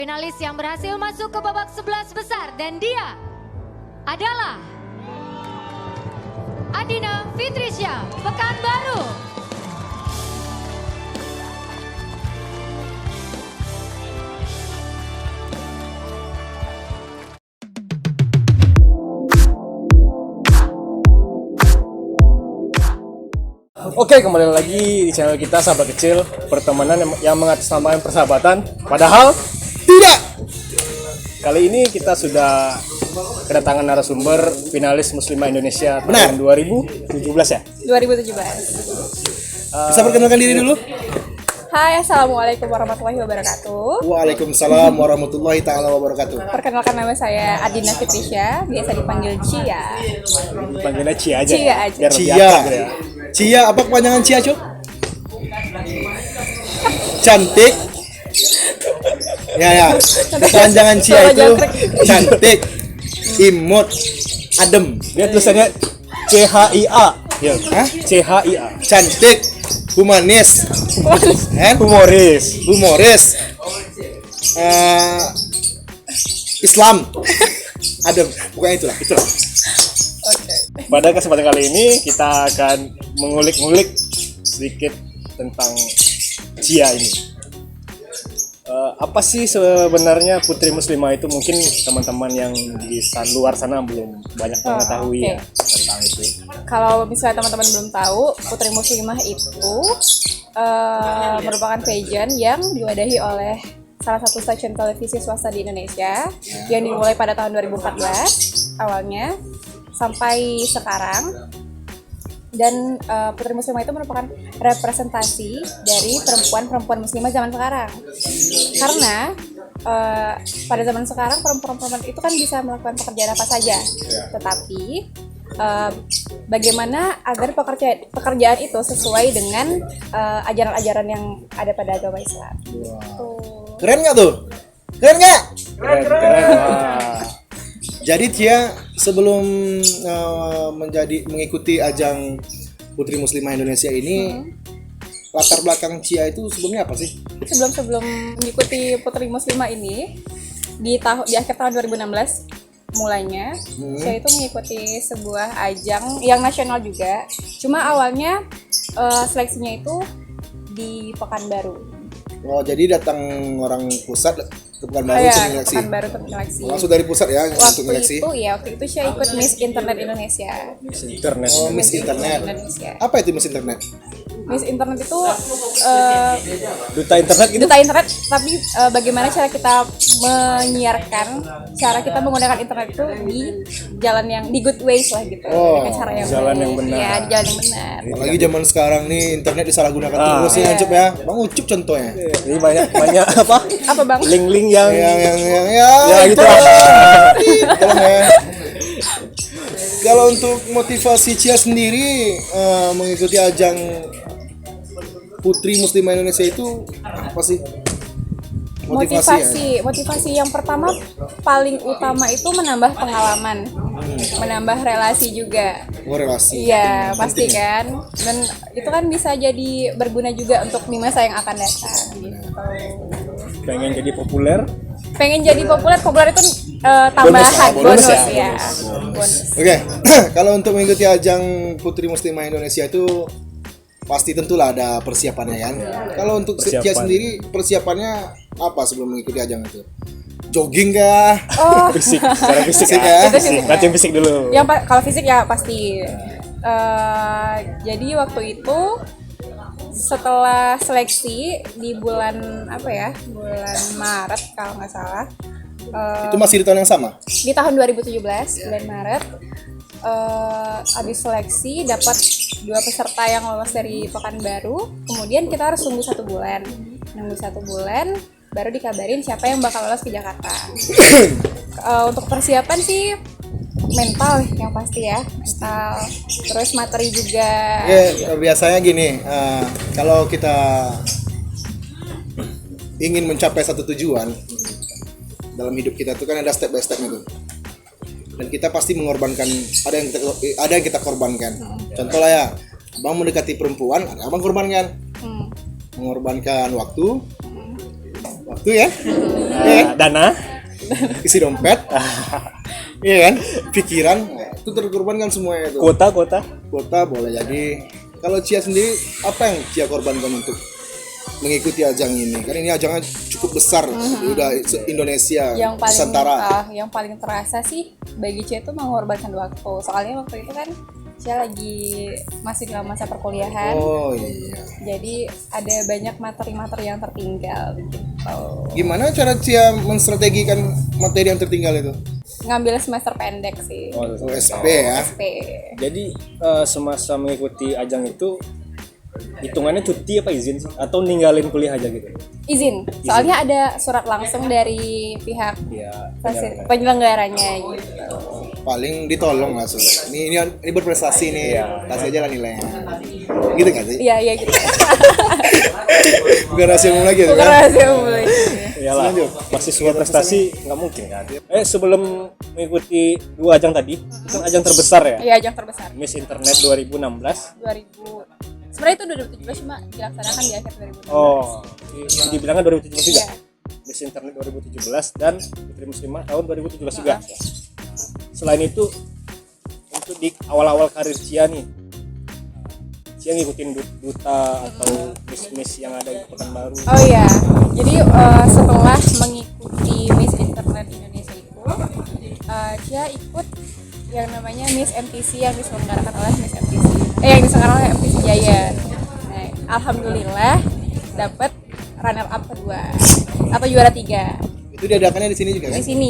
Finalis yang berhasil masuk ke babak 11 besar dan dia adalah Adina Fitrisya, Pekanbaru. Oke, kembali lagi di channel kita Sahabat Kecil, pertemanan yang mengatasnamakan persahabatan, padahal tidak. Kali ini kita sudah kedatangan narasumber finalis Muslimah Indonesia tahun 2017 ya? 2017. Bisa perkenalkan diri dulu? Hai, assalamualaikum warahmatullahi wabarakatuh. Waalaikumsalam warahmatullahi taala wabarakatuh. Perkenalkan, nama saya Adina Fitrisya, biasa dipanggil Cia. Panggilnya Cia aja. Cia aja. Biar lebih Cia. akrab ya. Cia, apa kepanjangan Cia, Cuk? Cantik. Ya. Kepanjangan Cia itu cantik, imut, adem. Dia tulisannya CHIA. Ya. Hah? CHIA. Cantik, humanis, humoris, Islam, adem. Bukan itulah. Pada kesempatan kali ini kita akan mengulik-ngulik sedikit tentang Cia ini. Apa sih sebenarnya Putri Muslimah itu? Mungkin teman-teman yang di luar sana belum banyak mengetahui oke. ya tentang itu. Kalau misalnya teman-teman belum tahu, Putri Muslimah itu merupakan pageant yang diwadahi oleh salah satu stasiun televisi swasta di Indonesia yang dimulai pada tahun 2014 awalnya sampai sekarang. Dan Putri Muslimah itu merupakan representasi dari perempuan-perempuan muslimah zaman sekarang. Karena pada zaman sekarang perempuan-perempuan itu kan bisa melakukan pekerjaan apa saja. Tetapi bagaimana agar pekerjaan itu sesuai dengan ajaran-ajaran yang ada pada agama Islam. Tuh. Keren nggak tuh? Keren nggak? Keren. Wah. Jadi Cia sebelum mengikuti ajang Putri Muslimah Indonesia ini, latar belakang Cia itu sebelumnya apa sih? Sebelum mengikuti Putri Muslimah ini di akhir tahun 2016 mulainya, saya itu mengikuti sebuah ajang yang nasional juga. Cuma awalnya seleksinya itu di Pekanbaru. Oh, jadi datang orang pusat ke Pekanbaru untuk seleksi. Pekanbaru untuk seleksi. Langsung dari pusat ya untuk seleksi. Waktu itu saya ikut Miss Internet Indonesia. Internet. Oh, Miss Internet. Indonesia. Apa itu Miss Internet? Miss Internet itu Duta internet gitu. duta internet, tapi bagaimana cara kita menyiarkan, cara kita menggunakan internet itu di jalan yang di good ways lah gitu. Dengan cara yang jalan baik. yang benar. Iya, di jalan yang benar. Apalagi zaman sekarang nih internet disalahgunakan terus ya, Ucup ya. Bang Ucup contohnya. Ini banyak apa? Apa Bang? Link-link yang Ya gitu. Tolong ya. Kalau untuk motivasi Cia sendiri mengikuti ajang Putri Muslimah Indonesia itu apa sih? Motivasi yang pertama paling utama itu menambah pengalaman, menambah relasi juga. Oh, relasi. Iya, pasti kan. Dan itu kan bisa jadi berguna juga untuk di masa yang akan datang gitu. Pengen jadi populer. Pengen jadi populer itu tambahan bonus ya. Bonus. Oke. Kalau untuk mengikuti ajang Putri Muslimah Indonesia itu pasti tentulah ada persiapannya kan. Kalau untuk Cia sendiri persiapannya apa sebelum mengikuti ajang itu? Jogging kah? Oh, Secara fisik Fisik ya. ya? Itu fisik. Latihan fisik dulu. Kalau fisik ya pasti. Jadi waktu itu setelah seleksi di bulan bulan Maret kalau nggak salah. Itu masih di tahun yang sama? Di tahun 2017 bulan Maret. Habis seleksi dapat 2 peserta yang lolos dari Pekanbaru. Kemudian kita harus tunggu 1 bulan. Nunggu 1 bulan baru dikabarin siapa yang bakal lolos ke Jakarta. Untuk persiapan sih mental yang pasti ya, mental. Terus materi juga. Ya, biasanya gini, kalau kita ingin mencapai satu tujuan dalam hidup kita itu kan ada step by stepnya tuh. Dan kita pasti mengorbankan, ada yang kita korbankan. Contoh lah ya, Abang mendekati perempuan, Abang korbankan. Mengorbankan waktu, Waktu ya. Iya kan? Dana, Isi dompet. Iya kan? Pikiran. Itu terkorbankan semuanya itu. kuota. Kota boleh jadi. Kalau Cia sendiri, apa yang Cia korbankan untuk mengikuti ajang ini? Kan ini ajangnya cukup besar, udah Indonesia, Nusantara. Yang paling terasa sih bagi Cia itu mengorbankan waktu. Soalnya waktu itu kan Cia lagi masih dalam masa perkuliahan. Oh iya. Jadi ada banyak materi-materi yang tertinggal gitu. Gimana cara Cia menstrategikan materi yang tertinggal itu? Ngambil semester pendek sih. SP ya. SP. Jadi semasa mengikuti ajang itu hitungannya cuti apa izin sih? Atau ninggalin kuliah aja gitu? Izin. Soalnya ada surat langsung dari pihak Ya, penyelenggaranya gitu. Paling ditolong langsung. Ini berprestasi nih. Kasih aja lah nilainya. Gitu kan sih? Iya gitu. Bukan rahasia umum lagi ya, Bukan kan? rahasia mulai. Iyalah, mahasiswa prestasi nggak mungkin kan? Sebelum mengikuti 2 ajang tadi, itu kan ajang terbesar ya? Iya, ajang terbesar. Miss Internet 2016. 2000. Sebenarnya itu 2017 cuma dilaksanakan di akhir 2016. Oh, dibilangnya 2017 juga? Iya. Miss Internet 2017 dan Putri Muslimah tahun 2017 juga. Selain itu, untuk di awal-awal karir Cia nih, Cia ngikutin duta atau miss yang ada di Pekanbaru. Oh iya, jadi setelah mengikuti Miss Internet Indonesia itu, Cia ikut yang namanya Miss MTC yang diselenggarakan oleh Miss MTC, yang diselenggarakan oleh MTC Jaya. Nah, alhamdulillah dapat runner up kedua, apa juara 3. Itu diadakannya di sini juga kan? Di sini.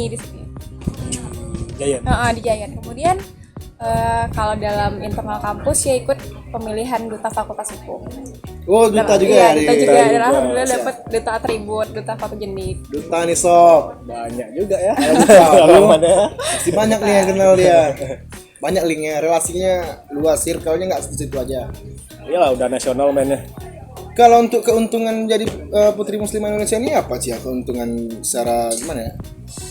Jaya. Di Giant. Kemudian kalau dalam internal kampus ya ikut pemilihan duta fakultas hukum. Oh, duta juga Iya, ya? duta juga. Duta Dan juga. alhamdulillah dapat duta atribut, duta fotogenik. Duta nih sob. Banyak juga ya. Tahu. Mana? Pasti banyak nih yang kenal dia. Banyak linknya, relasinya luas, circle-nya nggak situ aja. Iyalah udah nasional mainnya. Kalau untuk keuntungan jadi Putri Muslimah Indonesia ini apa sih ya? Keuntungan secara gimana ya?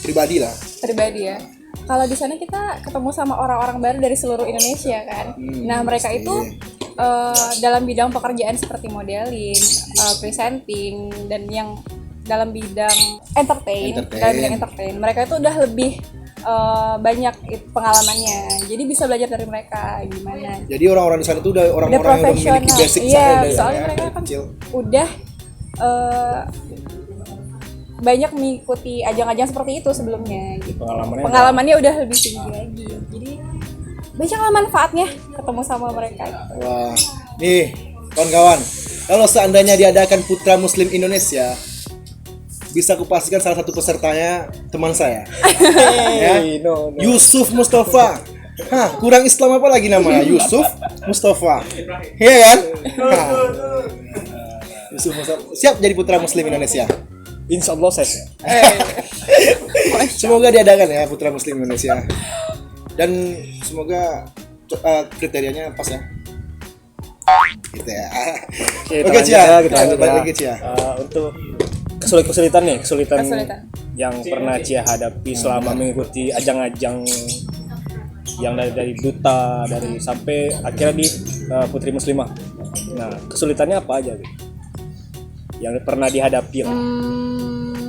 Pribadi lah. Pribadi ya. Kalau di sana kita ketemu sama orang-orang baru dari seluruh Indonesia kan. Nah, mereka itu dalam bidang pekerjaan seperti modeling, presenting, dan yang dalam bidang dalam bidang entertain, mereka itu udah lebih banyak pengalamannya. Jadi bisa belajar dari mereka gimana. Jadi orang-orang di sana itu udah orang-orang yang udah memiliki profesional. basic Iya, dari soalnya ya, mereka dari kan kecil. udah banyak mengikuti ajang-ajang seperti itu sebelumnya gitu. Pengalamannya udah lebih tinggi lagi. Jadi banyaklah manfaatnya ketemu sama mereka gitu. Wah, nih kawan-kawan, kalau seandainya diadakan Putra Muslim Indonesia, bisa kupastikan salah satu pesertanya teman saya. Ya? Yusuf Mustafa. Hah, kurang Islam apa lagi namanya? Yusuf Mustafa. Iya kan? Hah. Yusuf Mustafa. Siap jadi Putra Muslim Indonesia. Insya Allah saya siap. Semoga diadakan ya Putra Muslim Indonesia. Dan semoga kriterianya pas ya. Gitu ya. Oke, Cia. Kita lanjut balik ya. lagi, Cia. Untuk kesulitan Kesulitan. yang pernah Cia hadapi selama mengikuti ajang-ajang yang dari duta dari sampai akhirnya di Putri Muslimah. Nah, kesulitannya apa aja gitu? Yang pernah dihadapi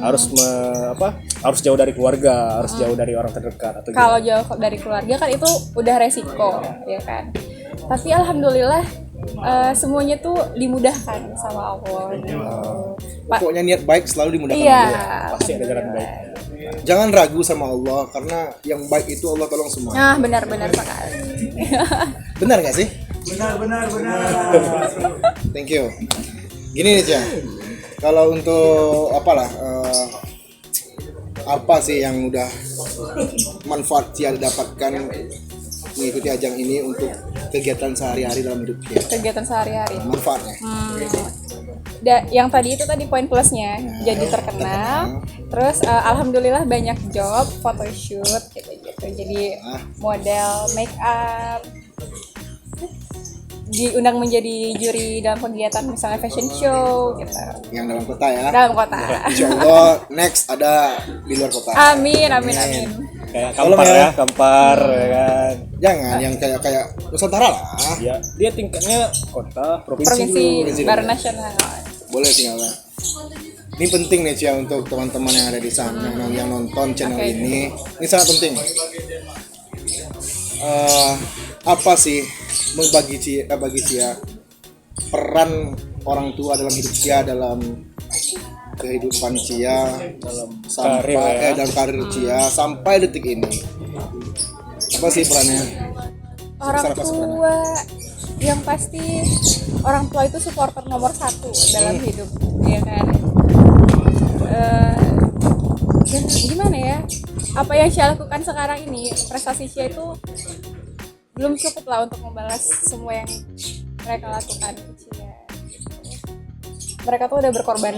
harus jauh dari keluarga, harus jauh dari orang terdekat atau Kalau jauh dari keluarga kan itu udah resiko ya kan. Tapi alhamdulillah semuanya tuh dimudahkan sama Allah gitu. Pokoknya niat baik selalu dimudahkan. Iya. pasti ada jalan baik. Jangan ragu sama Allah karena yang baik itu Allah tolong semua. Nah, benar-benar sekali. Benar nggak sih? Benar. Thank you. Gini nih, Cia. Kalau untuk apa sih yang udah manfaat Cia dapatkan mengikuti ajang ini untuk kegiatan sehari-hari dalam hidup Cia? Kegiatan sehari-hari. Manfaatnya. Yang tadi itu tadi poin plusnya, jadi terkenal. Terus alhamdulillah banyak job, photoshoot gitu-gitu. Jadi model, make up, diundang menjadi juri dalam kegiatan misalnya fashion show gitu. Yang dalam kota ya. Dalam kota. Insya Allah next ada di luar kota. Amin. Kayak Kampar ya, Kampar ya kan. Jangan yang kayak Nusantara lah. Ya, dia tingkatnya kota, provinsi Provinsi Provinsi baru dulu. nasional. Boleh tinggal lah. Ini penting nih Cia untuk teman-teman yang ada di sana yang nonton channel ini. Ini sangat penting. Apa sih bagi Cia peran orang tua dalam hidup Cia, dalam kehidupan Cia, dalam karir Cia sampai detik ini? Apa sih perannya? Orang tua yang pasti orang tua itu supporter nomor 1 dalam hidup, ya kan? Dan gimana ya? Apa yang Cia lakukan sekarang ini, prestasi Cia itu belum cukup lah untuk membalas semua yang mereka lakukan ke Cia. Mereka tuh udah berkorban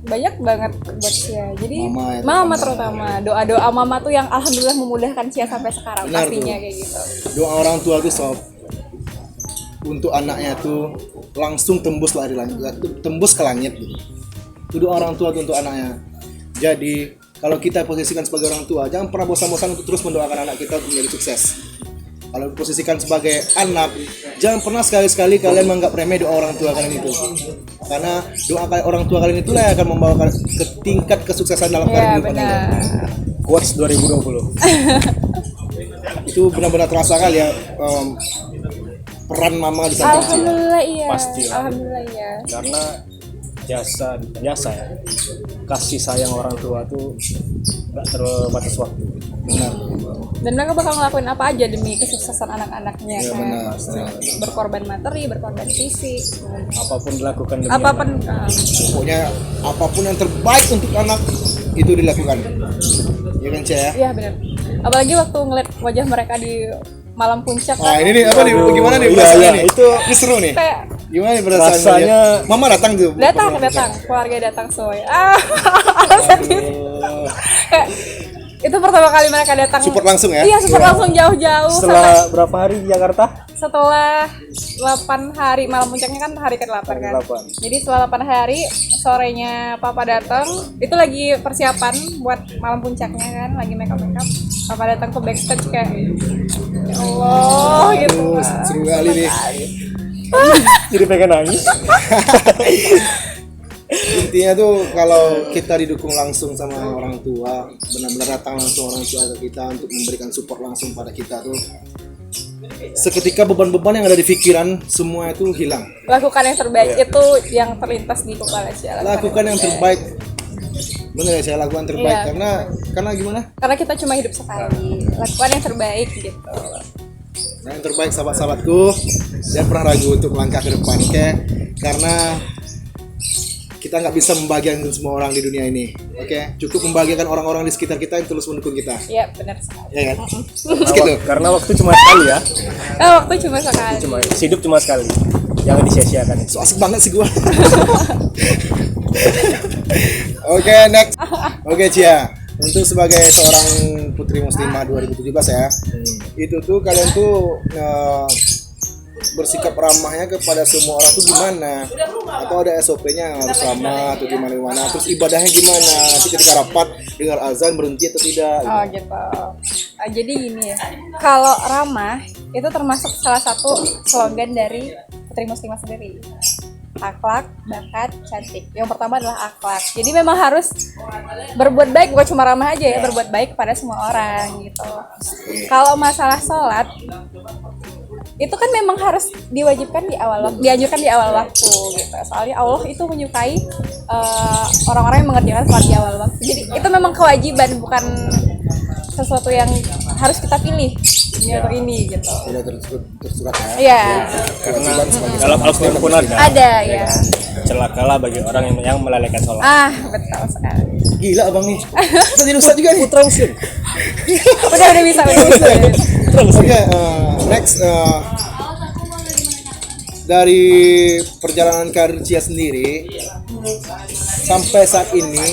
banyak banget buat Cia. Jadi mama terutama, doa mama tuh yang alhamdulillah memudahkan Cia sampai sekarang. Benar pastinya tuh. kayak gitu. Doa orang tua tuh sob untuk anaknya tuh langsung tembus ke langit gitu. Itu doa orang tua tuh untuk anaknya. Jadi kalau kita posisikan sebagai orang tua, jangan pernah bosan-bosan untuk terus mendoakan anak kita untuk menjadi sukses. Kalau posisikan sebagai anak, jangan pernah sekali-sekali kalian menganggap remeh doa orang tua kalian itu. Karena doa orang tua kalian itulah yang akan membawa kalian ke tingkat kesuksesan dalam karir hidup kalian. Quotes 2020. Itu benar-benar terasa kali ya peran mama di samping Cia. Alhamdulillah iya. Pasti lah. Alhamdulillah iya. Karena jasa ya, kasih sayang orang tua tuh nggak terbatas waktu. Benar. Dan mereka bakal ngelakuin apa aja demi kesuksesan anak-anaknya Ya, kan. benar. Berkorban materi, berkorban fisik, Apapun dilakukan demi apapun. Pokoknya apapun yang terbaik untuk anak itu dilakukan. Ya kan Cia ya? Iya benar. Apalagi waktu ngeliat wajah mereka di malam puncak. Nah ini nih apa nih? Gimana nih Iya, perasaannya iya, nih? itu Ini seru nih. Kayak Gimana nih perasaannya? rasanya Mama datang tuh. datang, keluarga datang semua. Sedih. Kayak, itu pertama kali mereka datang. Support langsung ya? Iya, support langsung jauh-jauh. setelah berapa hari di Jakarta? Setelah 8 hari, malam puncaknya kan hari ke-8 kan. 8. Jadi setelah 8 hari, sorenya papa datang, itu lagi persiapan buat malam puncaknya kan, lagi make up. Papa datang ke backstage kayak ya Allah gitu. Seru kali nih. Jadi pengen nangis. Intinya tuh kalau kita didukung langsung sama orang tua, benar-benar datang langsung orang tua ke kita untuk memberikan support langsung pada kita tuh, seketika beban-beban yang ada di pikiran semua itu hilang. Lakukan yang terbaik itu yang terlintas di kepala Cia. Lakukan yang terbaik. Bener ya, saya lakukan terbaik Iya. karena gimana? Karena kita cuma hidup sekali. Lakukan yang terbaik gitu. Nah, yang terbaik sahabat-sahabatku, jangan pernah ragu untuk melangkah ke depan, oke? Karena kita nggak bisa membahagiakan semua orang di dunia ini, oke? Cukup membahagiakan orang-orang di sekitar kita yang tulus mendukung kita, Iya benar sekali. ya kan? Gitu. Karena waktu cuma sekali ya. Waktu cuma sekali. Hidup cuma sekali. Jangan disia-siakan. So asik banget sih gua. Oke, next. Oke, Cia. Untuk sebagai seorang putri muslimah 2017 ya, itu tuh kalian tuh bersikap ramahnya kepada semua orang tuh gimana? Atau ada SOP-nya yang harus ramah atau gimana? Terus ibadahnya gimana? Nanti ketika rapat dengar azan berhenti atau tidak? Oh gitu. Jadi gini ya, kalau ramah itu termasuk salah satu slogan dari Putri Muslimah sendiri. Akhlak, bakat, cantik. Yang pertama adalah akhlak. Jadi memang harus berbuat baik, bukan cuma ramah aja ya, berbuat baik pada semua orang gitu. Kalau masalah sholat, itu kan memang harus diwajibkan di awal waktu, dianjurkan di awal waktu gitu. Soalnya Allah itu menyukai orang-orang yang mengerjakan sholat di awal waktu. Jadi itu memang kewajiban, bukan sesuatu yang harus kita pilih ini atau ini gitu. Sudah tersurat ya? Iya. Karena dalam Al-Quran pun Ada ya. celakalah bagi orang yang melelehkan sholat. Betul sekali. Gila abang nih. Kita jadi ustadz juga nih. Putra muslim. Udah bisa. Oke, next dari perjalanan karir Cia sendiri sampai saat ini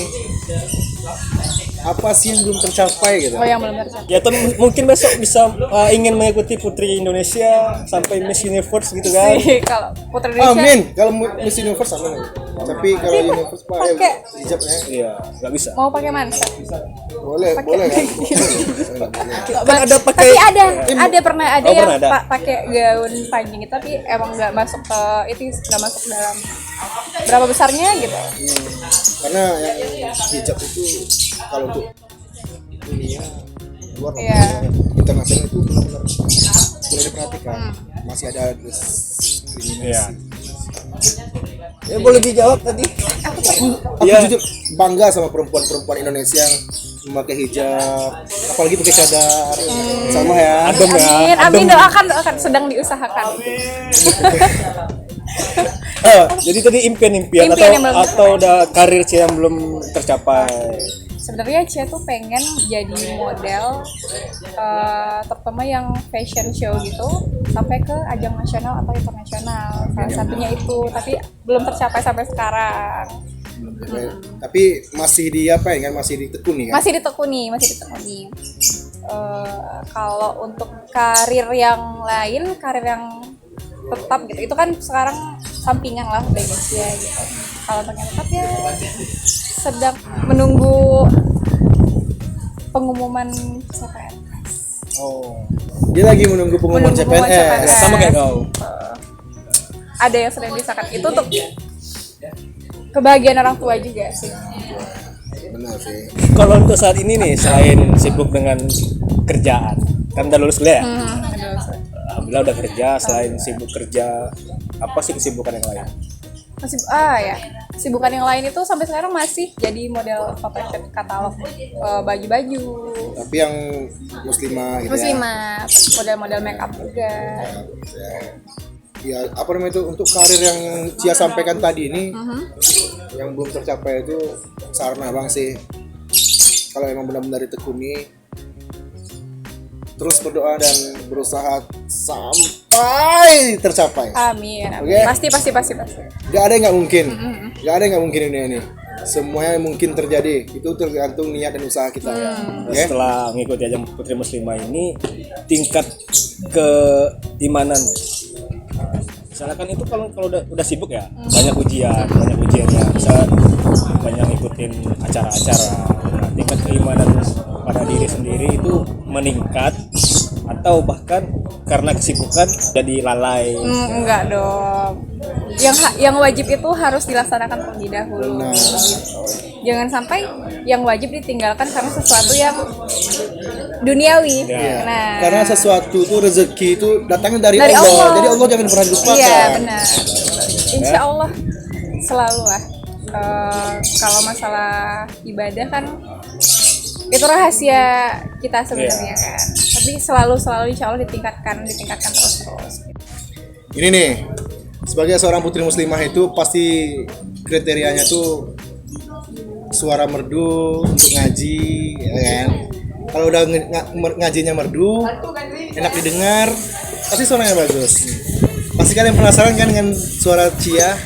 apa sih yang belum tercapai gitu? Oh yang belum tercapai. Ya, atau mungkin besok bisa ingin mengikuti Putri Indonesia sampai Miss Universe gitu kan? Kalau Putri Indonesia. Amin. Kalau Miss Universe amin. Tapi kalau Universe pakai hijabnya Iya, nggak bisa. mau pakai mansab. boleh kan? Kan ada pakai. Tapi ada pernah Oh, yang pernah ada. pakai gaun panjang itu, tapi emang nggak masuk ke itu, nggak masuk dalam berapa besarnya gitu. Karena yang hijab itu kalau untuk dunia luar Iya. internasional itu benar-benar boleh diperhatikan. Masih ada diskriminasi. Iya. Ya boleh dijawab tadi. Aku Iya. jujur bangga sama perempuan-perempuan Indonesia yang memakai hijab, apalagi pakai cadar. Sama ya. Adem ya. Amin, amin, doakan sedang diusahakan. Jadi tadi impian-impian Impian yang belum atau udah karir Cia yang belum tercapai. Sebenarnya Cia tuh pengen jadi model, terutama yang fashion show gitu, sampai ke ajang nasional atau internasional. Salah satunya itu, tapi belum tercapai sampai sekarang. Tapi masih di apa ya kan, masih ditekuni kan? Masih ditekuni. Kalau untuk karir yang lain, karir yang tetap gitu, itu kan sekarang sampingan lah udah Cia gitu. Kalau untuk yang tetap ya sedang menunggu pengumuman CPNS. Oh, dia lagi menunggu pengumuman Menunggu pengumuman CPNS. CPNS. Sama kayak kau. Ada yang sedang disahkan itu untuk kebahagiaan orang tua juga sih. Benar sih. Kalau untuk saat ini nih, selain sibuk dengan kerjaan, kan udah lulus kuliah ya? Alhamdulillah udah kerja. Selain sibuk kerja, apa sih kesibukan yang lain? Kesibukan yang lain itu sampai sekarang masih jadi model photoshoot katalog baju-baju. Tapi yang muslimah gitu Muslimah, model-model makeup juga. ya apa namanya itu, untuk karir yang Cia sampaikan tadi ini yang belum tercapai itu saran abang sih, kalau emang benar-benar ditekuni, terus berdoa dan berusaha sampai tercapai. Amin. Oke. Pasti. Gak ada yang nggak mungkin, gak ada yang nggak mungkin ini. Semuanya mungkin terjadi, itu tergantung niat dan usaha kita. Oke? Setelah mengikuti ajang Putri Muslimah ini, tingkat keimanan, misalnya kan itu kalau udah sibuk ya, banyak ujiannya, bisa banyak ngikutin acara-acara. Nah, tingkat keimanan pada diri sendiri itu meningkat atau bahkan karena kesibukan jadi lalai. Enggak dong. Yang wajib itu harus dilaksanakan terlebih dahulu. Gitu. Jangan sampai yang wajib ditinggalkan karena sesuatu yang duniawi. Ya. Nah, Karena sesuatu itu rezeki itu datangnya dari Dari Allah. Allah. Jadi Allah jangan pernah dilupakan. iya benar. Insya Allah selalu lah. Kalau masalah ibadah kan itu rahasia kita sebenarnya kan. Tapi selalu insya Allah ditingkatkan terus. Ini nih, sebagai seorang putri muslimah itu pasti kriterianya tuh suara merdu untuk ngaji, ya kan? Kalau udah ngajinya merdu, enak didengar, pasti suaranya bagus. Pasti kalian penasaran kan dengan suara Cia?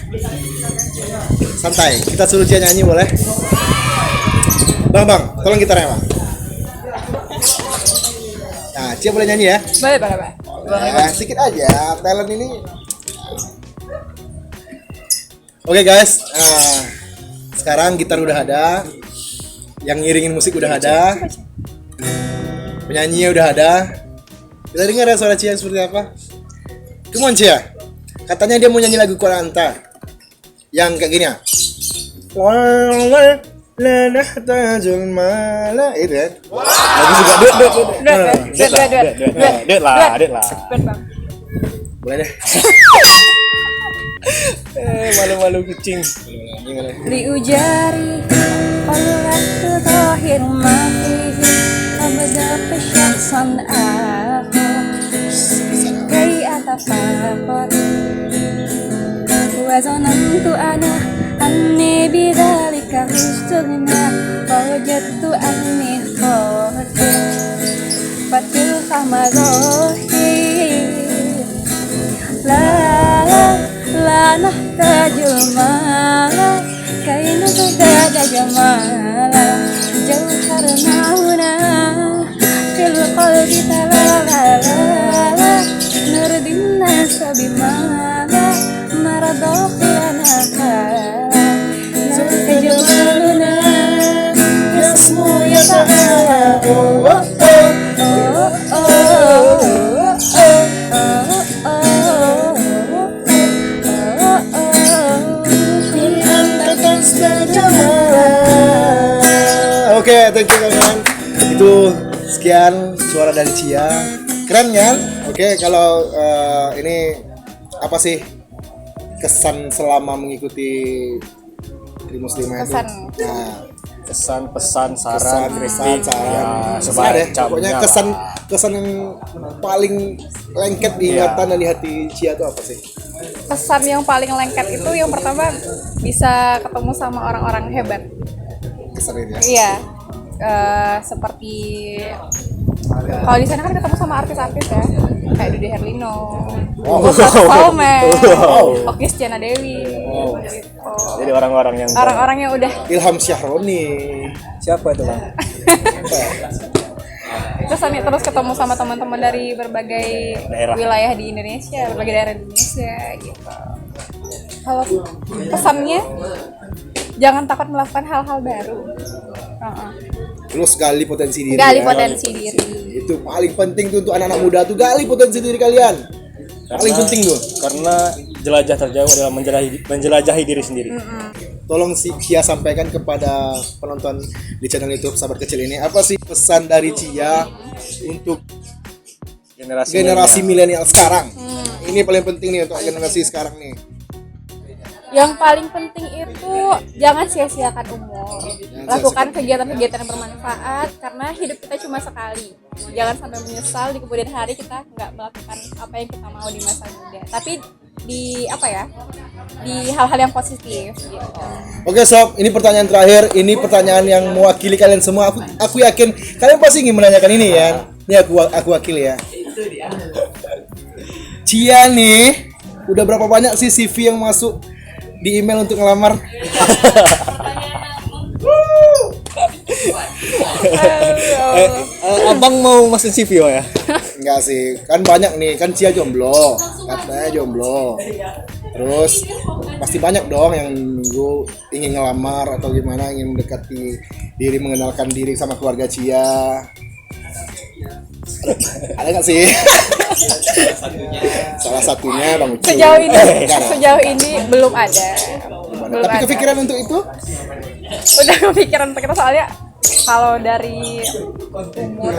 Santai, kita suruh Cia nyanyi boleh? Bang, tolong gitarnya bang. Nah, Cia boleh nyanyi ya? Boleh. Nah, sedikit aja, talent ini. Oke guys, sekarang gitar udah ada, yang ngiringin musik udah ada, penyanyinya udah ada. Kita dengar ya suara Cia seperti apa? Come on Cia, katanya dia mau nyanyi lagu Qur'anta yang kayak gini ya. La nahtajul mala, itu kan? Lagu juga Dek lah. boleh deh. Malu-malu kucing. Liujari qalatu tahir mafihi abada syaksan aku kai atafaqar wa zanantu ana anni bidzalika istughna wa wajadtu anni khatir fatil khamadhi la nahtajul mala kay nazada jamala jawharna huna fil qalbi talala nurdinna sabimala maradokhlana jamaluna yasmu ya ta'ala Itu sekian suara dari Cia. Keren kan? Oke, kalau ini apa sih kesan selama mengikuti Putri Muslimah itu? Kesan. Nah, Kesan, pesan, saran, kritik, ya, Terserah deh. Pokoknya semacamnya kesan lah. kesan yang paling lengket di ingatan dan di hati Cia itu apa sih? Pesan yang paling lengket itu yang pertama bisa ketemu sama orang-orang hebat. Kesan ini ya. Iya, seperti kalau di sana kan ketemu sama artis-artis ya, kayak Dude Herlino, Ustaz Salman, Okky Setiana Dewi, gitu. Jadi orang-orang yang Orang-orang yang udah Ilham Syahroni. siapa itu bang? terus ketemu sama teman-teman dari berbagai Daerah. wilayah di Indonesia, berbagai daerah di Indonesia gitu. Kalau pesannya jangan takut melakukan hal-hal baru. Terus gali potensi diri. Gali ya. potensi diri. Itu paling penting tuh untuk anak-anak muda tuh, gali potensi diri kalian. Paling penting tuh. Karena jelajah terjauh adalah menjelajahi diri sendiri. Tolong Cia sampaikan kepada penonton di channel YouTube Sahabat Kecil ini, apa sih pesan dari Cia untuk generasi milenial sekarang? Ini paling penting nih untuk generasi sekarang nih. Yang paling penting itu jangan sia-siakan umur. Lakukan kegiatan-kegiatan yang bermanfaat karena hidup kita cuma sekali. Jangan sampai menyesal di kemudian hari kita nggak melakukan apa yang kita mau di masa muda. Tapi di hal-hal yang positif gitu. Oke sob, ini pertanyaan terakhir. Ini pertanyaan yang mewakili kalian semua. Aku yakin kalian pasti ingin menanyakan ini ya. Ini aku wakili ya. Cia nih, udah berapa banyak sih CV yang masuk di email untuk ngelamar? Abang mau masuk CV ya? Enggak sih, kan banyak nih, kan Cia jomblo, katanya jomblo. Terus pasti banyak dong yang nunggu ingin ngelamar atau gimana, ingin mendekati diri, mengenalkan diri sama keluarga Cia. Ada nggak sih? Salah satunya Bang Ucu. Sejauh ini belum ada. Belum Tapi ada. kepikiran untuk itu? Udah kepikiran untuk itu soalnya kalau dari umur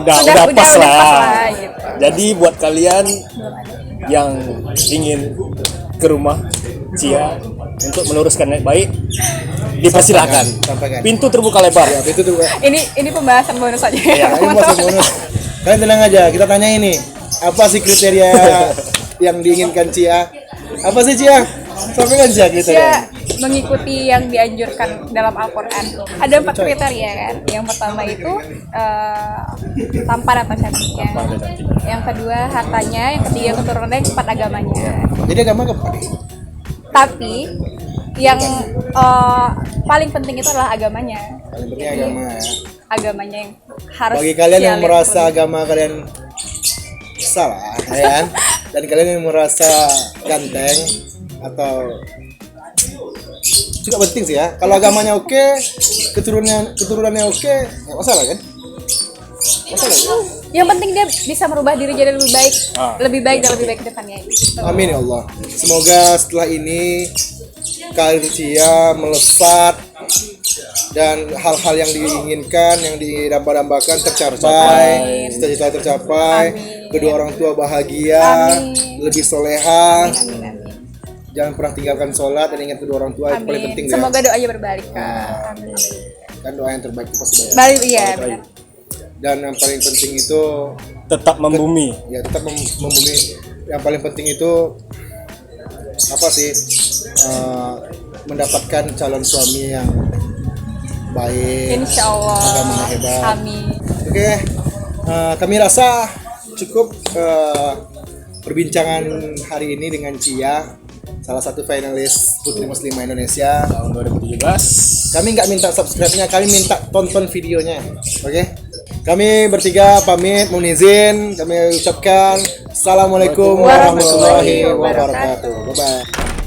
udah udah pas pas lah. lah, gitu. Jadi buat kalian yang ingin ke rumah Cia untuk meluruskan niat baik, dipersilahkan. Sampaikan. Pintu terbuka lebar. Ya, itu tuh. Ini pembahasan bonus aja. Ya, ini masih bonus. Kalian tenang aja, kita tanya ini. Apa sih kriteria yang diinginkan Cia? Apa sih Cia? Sampaikan Cia Dia kriteria. mengikuti yang dianjurkan dalam Al-Quran. Ada 4 kriteria kan. Yang pertama itu tampan atau cantiknya. Yang kedua hartanya. Yang ketiga keturunannya. Yang keempat agamanya. Jadi agama apa? Tapi yang paling penting itu adalah agamanya. Paling penting agama ya. Agamanya yang harus. Bagi kalian yang Cia merasa lihat. agama kalian salah, ya kan? Dan kalian yang merasa ganteng atau juga penting sih ya. Kalau agamanya oke, keturunannya oke, nggak masalah kan? Masalah ya? Yang penting dia bisa merubah diri jadi lebih baik, lebih baik dan lebih baik ke depannya. Gitu. Amin ya Allah. Semoga setelah ini karir Cia melesat dan hal-hal yang diinginkan, yang didamba-dambakan tercapai, cita-cita tercapai, kedua orang tua bahagia, lebih soleha. Jangan pernah tinggalkan sholat dan ingat kedua orang tua, itu paling penting ya. Semoga doanya berbalik. Amin. Kan doa yang terbaik itu pasti banyak. Balik iya benar. Dan yang paling penting itu Tetap membumi. ya tetap membumi. Yang paling penting itu apa sih? Mendapatkan calon suami yang baik, Insya Allah. agamanya hebat. Amin. Oke, kami rasa cukup perbincangan hari ini dengan Cia, salah satu finalis Putri Muslimah Indonesia Tahun 2017. Kami nggak minta subscribe-nya, kami minta tonton videonya. Oke? Kami bertiga pamit, mohon izin. Kami ucapkan Assalamualaikum warahmatullahi wabarakatuh. Bye-bye.